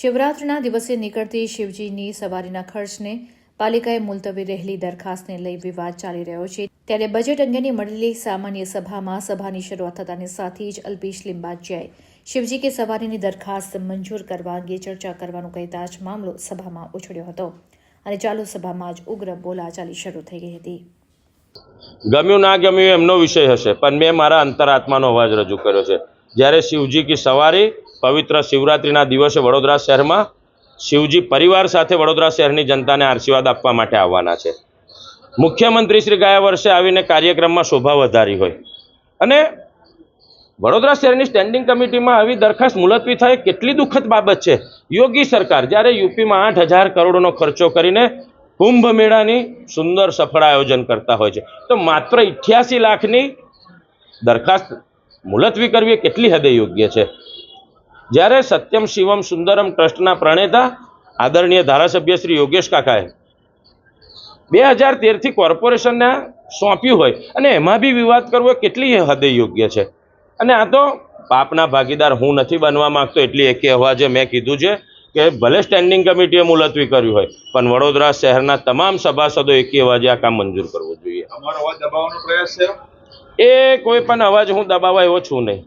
શિવરાત્રિના દિવસે નીકળતી શિવજીની સવારીના ખર્ચને પાલિકાએ મુલતવી રહેલી દરખાસ્તને લઈ વિવાદ ચાલી રહ્યો છે। ત્યારે બજેટ અંગેની મળેલી સામાન્ય સભામાં સભાની શરૂઆત થતાની સાથે જ અલ્પેશ લિંબાચિયાએ શિવજી કે સવારીની દરખાસ્ત મંજૂર કરવા અંગે ચર્ચા કરવાનું કહેતા જ મામલો સભામાં ઉછળ્યો હતો અને ચાલુ સભામાં જ ઉગ્ર બોલાચાલી શરૂ થઈ ગઈ હતી। ગમ્યું ના ગમ્યું એમનો વિષય હશે, પણ મેં મારા અંતરાત્માનો અવાજ રજૂ કર્યો છે। જ્યારે શિવજી કી સવારી પવિત્ર શિવરાત્રિના દિવસે વડોદરા શહેરમાં શિવજી પરિવાર સાથે વડોદરા શહેરની જનતાને આશીર્વાદ આપવા માટે આવવાના છે। મુખ્યમંત્રી શ્રી ગયા વર્ષે આવીને કાર્યક્રમમાં શોભા વધારી હોય અને વડોદરા શહેરની સ્ટેન્ડિંગ કમિટીમાં આવી દરખાસ્ત મુલતવી થાય કેટલી દુઃખદ બાબત છે। યોગી સરકાર જ્યારે યુપીમાં 8,000 કરોડનો ખર્ચો કરીને કુંભ મેળાની સુંદર સફળ આયોજન કરતા હોય છે, તો માત્ર 88 લાખની દરખાસ્ત મુલતવી કરવી કેટલી હદે યોગ્ય છે। જ્યારે સત્યમ શિવમ સુંદરમ ટ્રસ્ટના પ્રણેતા આદરણીય ધારાસભ્ય શ્રી યોગેશ કાકાએ 2013થી કોર્પોરેશનને સોંપ્યું હોય અને એમાં બી વિવાદ કરવો કેટલી હદે યોગ્ય છે। અને આ તો પાપના ભાગીદાર હું નથી બનવા માંગતો, એટલી એકે અવાજે મેં કીધું છે કે ભલે સ્ટેન્ડિંગ કમિટીએ મુલતવી કર્યું હોય પણ વડોદરા શહેરના તમામ સભાસદો એકે અવાજે આ કામ મંજૂર કરવું જોઈએ। અમારો અવાજ દબાવવાનો પ્રયાસ છે? એ કોઈ પણ અવાજ હું દબાવવા એવો છું નહીં।